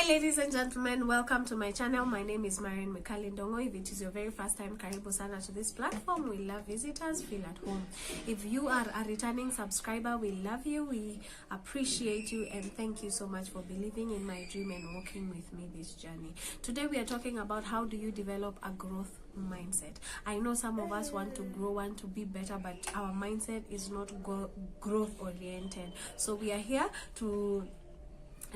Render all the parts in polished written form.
Hi ladies and gentlemen, welcome to my channel. My name is Marya Okoth. If it is your very first time, karibu sana to this platform. We love visitors, feel at home. If you are a returning subscriber, we love you, we appreciate you, and thank you so much for believing in my dream and walking with me this journey. Today we are talking about how do you develop a growth mindset. I know some of us want to grow, want to be better, but our mindset is not growth oriented. So we are here to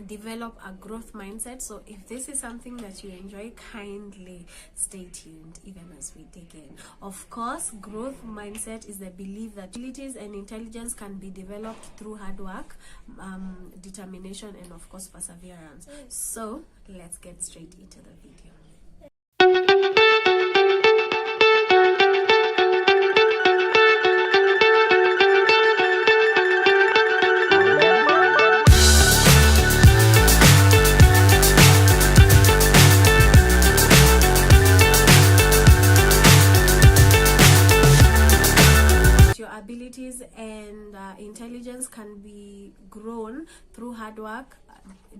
develop a growth mindset. So if this is something that you enjoy, kindly stay tuned even as we dig in. Of course, growth mindset is the belief that abilities and intelligence can be developed through hard work, determination, and of course perseverance. So let's get straight into the video. Abilities and intelligence can be grown through hard work,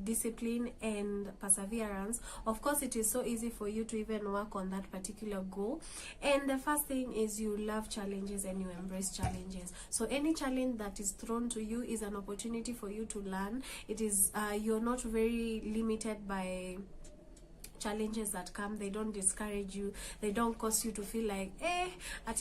discipline, and perseverance. Of course, it is so easy for you to even work on that particular goal. And the first thing is you love challenges and you embrace challenges. So any challenge that is thrown to you is an opportunity for you to learn. It is you're not very limited by challenges that come. They don't discourage you, they don't cause you to feel like I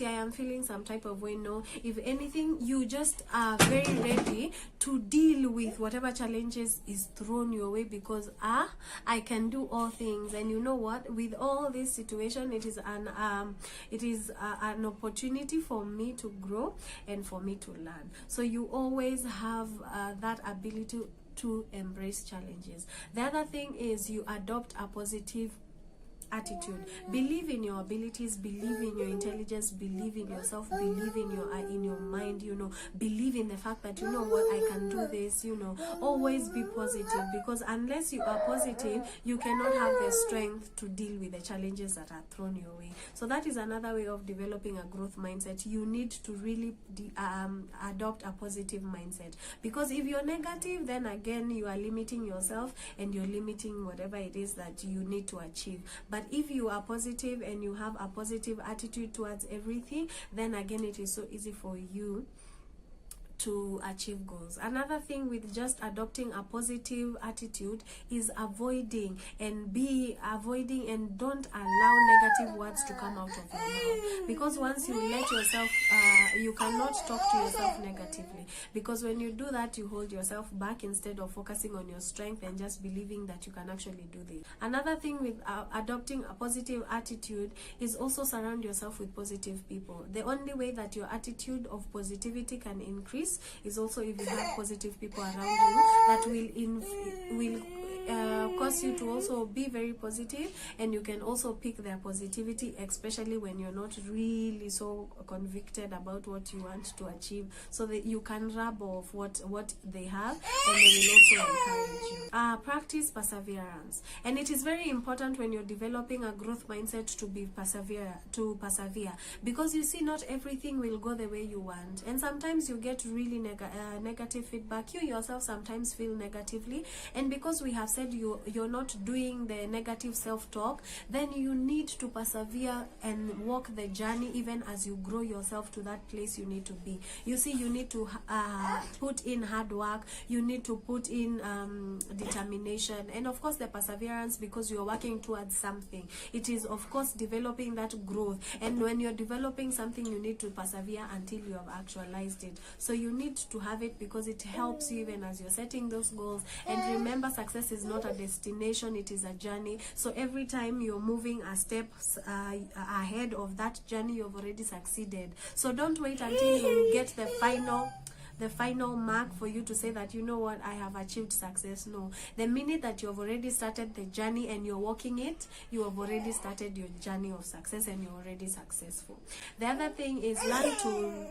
am feeling some type of way. No, if anything, you just are very ready to deal with whatever challenges is thrown your way, because I can do all things. And you know what, with all this situation, it is an opportunity for me to grow and for me to learn. So you always have that ability to embrace challenges. The other thing is you adopt a positive attitude. Believe in your abilities, believe in your intelligence, believe in yourself, believe in your mind, believe in the fact that you know what, I can do this, always be positive, because unless you are positive, you cannot have the strength to deal with the challenges that are thrown your way. So that is another way of developing a growth mindset. You need to really adopt a positive mindset, because if you're negative, then again you are limiting yourself and you're limiting whatever it is that you need to achieve. But if you are positive and you have a positive attitude towards everything, then again it is so easy for you to achieve goals. Another thing with just adopting a positive attitude is avoiding and don't allow negative words to come out of your mouth, because once you let yourself you cannot talk to yourself negatively, because when you do that, you hold yourself back instead of focusing on your strength and just believing that you can actually do this. Another thing with adopting a positive attitude is also surround yourself with positive people. The only way that your attitude of positivity can increase is also if you have positive people around you that will cause you to also be very positive, and you can also pick their positivity, especially when you're not really so convicted about what you want to achieve, so that you can rub off what they have, and they will also encourage you. Practice perseverance, and it is very important when you're developing a growth mindset to persevere, because you see, not everything will go the way you want, and sometimes you get really negative feedback. You yourself sometimes feel negatively, and because we have said you're not doing the negative self-talk, then you need to persevere and walk the journey even as you grow yourself to that place you need to be. You see, you need to put in hard work, you need to put in determination, and of course the perseverance, because you're working towards something. It is of course developing that growth, and when you're developing something, you need to persevere until you have actualized it. So you need to have it, because it helps you even as you're setting those goals. And remember, success is not a destination, it is a journey. So every time you're moving a step ahead of that journey, you've already succeeded. So don't wait until you get the final mark for you to say that, you know what, I have achieved success. No, the minute that you've already started the journey and you're walking it, you have already started your journey of success and you're already successful. The other thing is learn to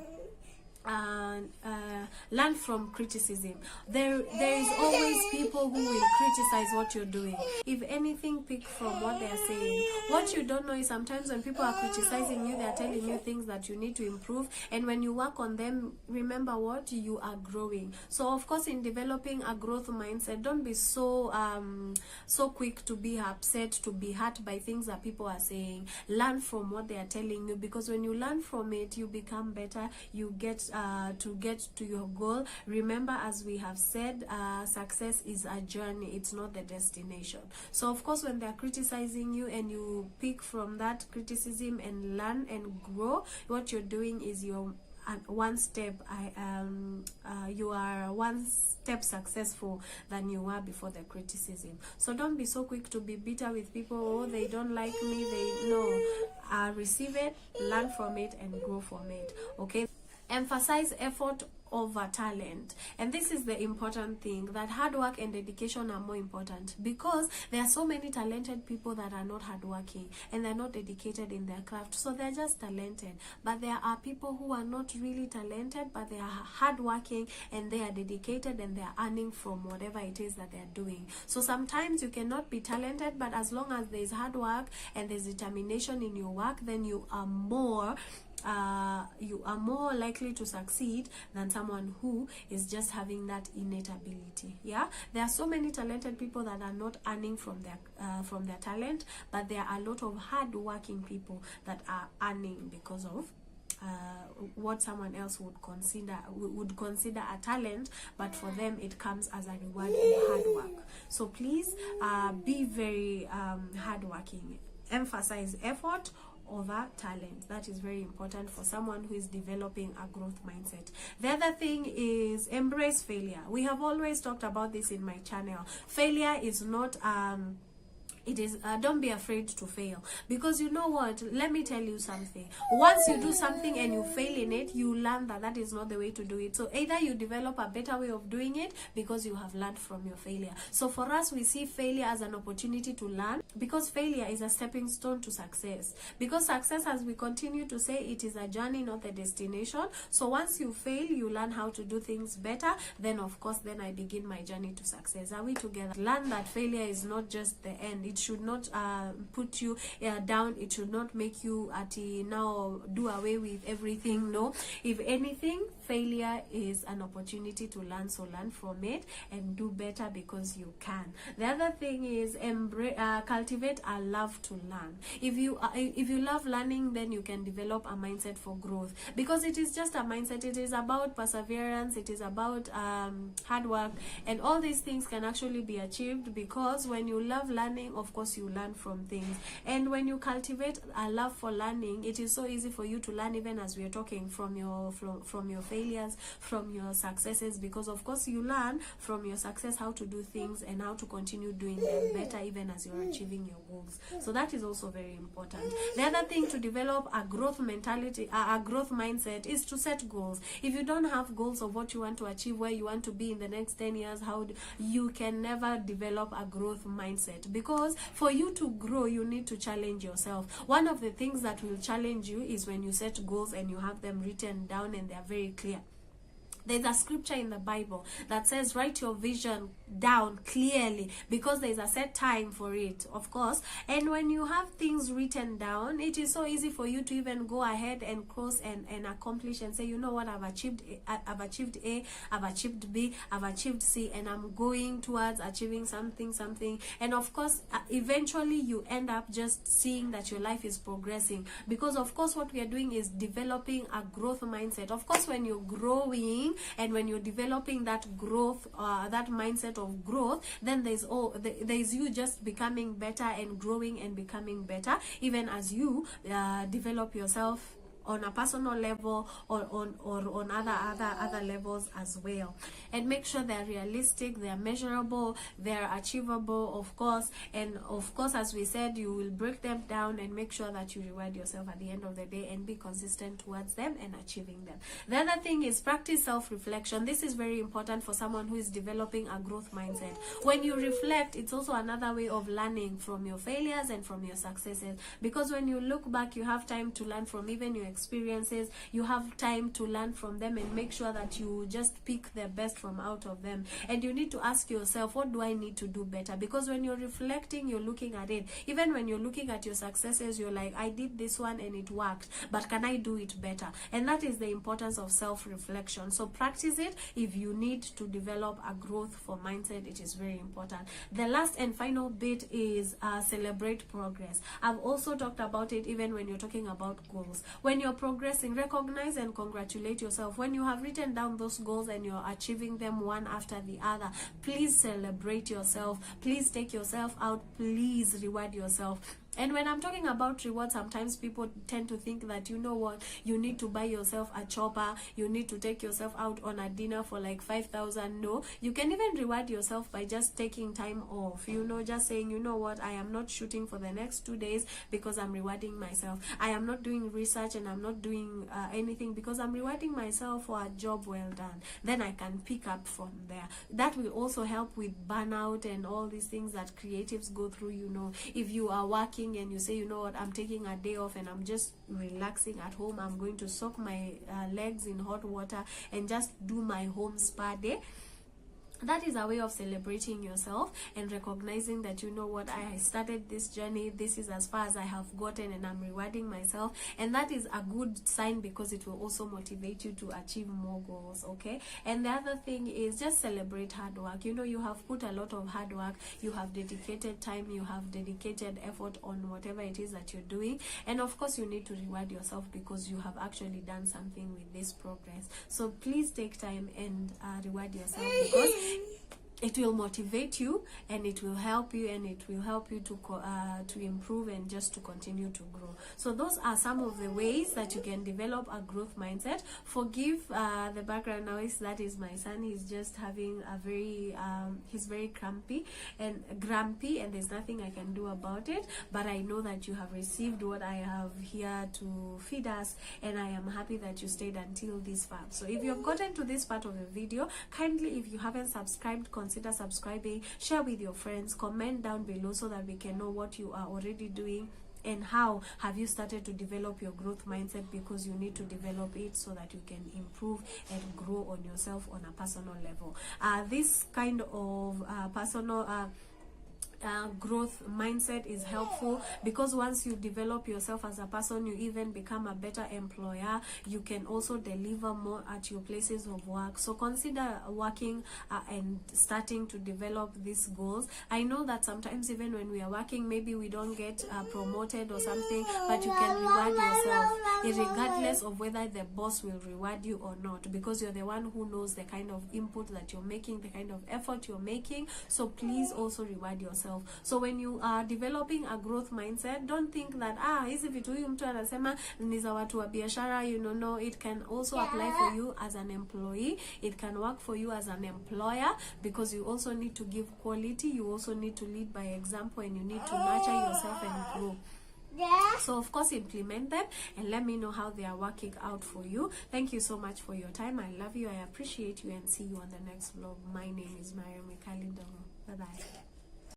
learn from criticism. There is always people who will criticize what you're doing. If anything, pick from what they are saying. What you don't know is sometimes when people are criticizing you, they are telling you things that you need to improve, and when you work on them, remember what you are growing. So of course, in developing a growth mindset, don't be so quick to be upset, to be hurt by things that people are saying. Learn from what they are telling you, because when you learn from it, you become better. You get to get to your goal. Remember, as we have said, success is a journey, it's not the destination. So of course, when they're criticizing you and you pick from that criticism and learn and grow, what you're doing is you're one step you are one step successful than you were before the criticism. So don't be so quick to be bitter with people. Oh, they don't like me, they know. Receive it, learn from it, and grow from it. Okay, emphasize effort over talent. And this is the important thing, that hard work and dedication are more important, because there are so many talented people that are not hardworking and they're not dedicated in their craft. So they're just talented, but there are people who are not really talented, but they are hardworking and they are dedicated and they are earning from whatever it is that they're doing. So sometimes you cannot be talented, but as long as there's hard work and there's determination in your work, then you are more likely to succeed than someone who is just having that innate ability. Yeah, there are so many talented people that are not earning from their talent, but there are a lot of hard working people that are earning because of what someone else would consider a talent, but for them it comes as a reward of hard work. So please be very hardworking. Emphasize effort over talent. That is very important for someone who is developing a growth mindset. The other thing is embrace failure. We have always talked about this in my channel. Failure is not it is don't be afraid to fail, because you know what, let me tell you something. Once you do something and you fail in it, you learn that that is not the way to do it. So either you develop a better way of doing it because you have learned from your failure. So for us, we see failure as an opportunity to learn, because failure is a stepping stone to success. Because success, as we continue to say, it is a journey, not a destination. So once you fail, you learn how to do things better. Then of course, then I begin my journey to success. Are we together? Learn that failure is not just the end. It should not put you down. It should not make you now do away with everything. No, if anything, failure is an opportunity to learn. So learn from it and do better, because you can. The other thing is cultivate a love to learn. If you love learning, then you can develop a mindset for growth, because it is just a mindset. It is about perseverance, it is about hard work, and all these things can actually be achieved, because when you love learning, of course you learn from things. And when you cultivate a love for learning, it is so easy for you to learn, even as we are talking, from your failures, from your successes, because of course you learn from your success how to do things and how to continue doing them better, even as you're achieving your goals. So that is also very important. The other thing to develop a growth mentality, a growth mindset, is to set goals. If you don't have goals of what you want to achieve, where you want to be in the next 10 years, you can never develop a growth mindset, because for you to grow, you need to challenge yourself. One of the things that will challenge you is when you set goals and you have them written down and they are very clear. There's a scripture in the Bible that says, write your vision down clearly, because there's a set time for it, of course. And when you have things written down, it is so easy for you to even go ahead and cross and accomplish and say, you know what, I've achieved A, I've achieved B, I've achieved C, and I'm going towards achieving something. And of course, eventually you end up just seeing that your life is progressing, because of course what we are doing is developing a growth mindset. Of course, when you're growing and when you're developing that growth, that mindset of growth, then there's you just becoming better and growing and becoming better, even as you develop yourself on a personal level or on other levels as well. And make sure they're realistic, they're measurable, they're achievable, of course. And of course, as we said, you will break them down and make sure that you reward yourself at the end of the day and be consistent towards them and achieving them. The other thing is practice self-reflection. This is very important for someone who is developing a growth mindset. When you reflect, it's also another way of learning from your failures and from your successes, because when you look back, you have time to learn from even your experiences. You have time to learn from them and make sure that you just pick the best from out of them. And you need to ask yourself, what do I need to do better? Because when you're reflecting, you're looking at it. Even when you're looking at your successes, you're like, I did this one and it worked, but can I do it better? And that is the importance of self-reflection. So practice it. If you need to develop a growth for mindset, it is very important. The last and final bit is celebrate progress. I've also talked about it even when you're talking about goals. When you're progressing, recognize and congratulate yourself. When you have written down those goals and you're achieving them one after the other, please celebrate yourself. Please take yourself out. Please reward yourself. And when I'm talking about reward, sometimes people tend to think that, you know what, you need to buy yourself a chopper, you need to take yourself out on a dinner for like 5,000. No, you can even reward yourself by just taking time off, you know, just saying, you know what, I am not shooting for the next 2 days because I'm rewarding myself. I am not doing research and I'm not doing anything because I'm rewarding myself for a job well done. Then I can pick up from there. That will also help with burnout and all these things that creatives go through, you know. If you are working and you say, you know what, I'm taking a day off and I'm just relaxing at home, I'm going to soak my legs in hot water and just do my home spa day. That is a way of celebrating yourself and recognizing that, you know what, I started this journey, this is as far as I have gotten, and I'm rewarding myself. And that is a good sign because it will also motivate you to achieve more goals, okay? And the other thing is just celebrate hard work. You know, you have put a lot of hard work, you have dedicated time, you have dedicated effort on whatever it is that you're doing. And of course, you need to reward yourself because you have actually done something with this progress. So please take time and reward yourself, because it will motivate you and it will help you, and it will help you to improve and just to continue to grow. So those are some of the ways that you can develop a growth mindset. Forgive the background noise. That is my son. He's just having a very he's very grumpy, and there's nothing I can do about it. But I know that you have received what I have here to feed us, and I am happy that you stayed until this part. So if you have gotten to this part of the video, kindly, if you haven't subscribed, consider subscribing, share with your friends, comment down below so that we can know what you are already doing and how have you started to develop your growth mindset, because you need to develop it so that you can improve and grow on yourself on a personal level. This kind of personal growth mindset is helpful because once you develop yourself as a person, you even become a better employer. You can also deliver more at your places of work. So consider working and starting to develop these goals. I know that sometimes even when we are working, maybe we don't get promoted or something, but you can reward yourself regardless of whether the boss will reward you or not, because you're the one who knows the kind of input that you're making, the kind of effort you're making. So please also reward yourself. So when you are developing a growth mindset, don't think that hizi vitu huyu mtu anasema ni za watu wa biashara, you know. No, it can also apply for you as an employee. It can work for you as an employer, because you also need to give quality, you also need to lead by example, and you need to nurture yourself and grow. So of course, implement them and let me know how they are working out for you. Thank you so much for your time. I love you, I appreciate you, and see you on the next vlog. My name is Marya Okoth. Bye bye.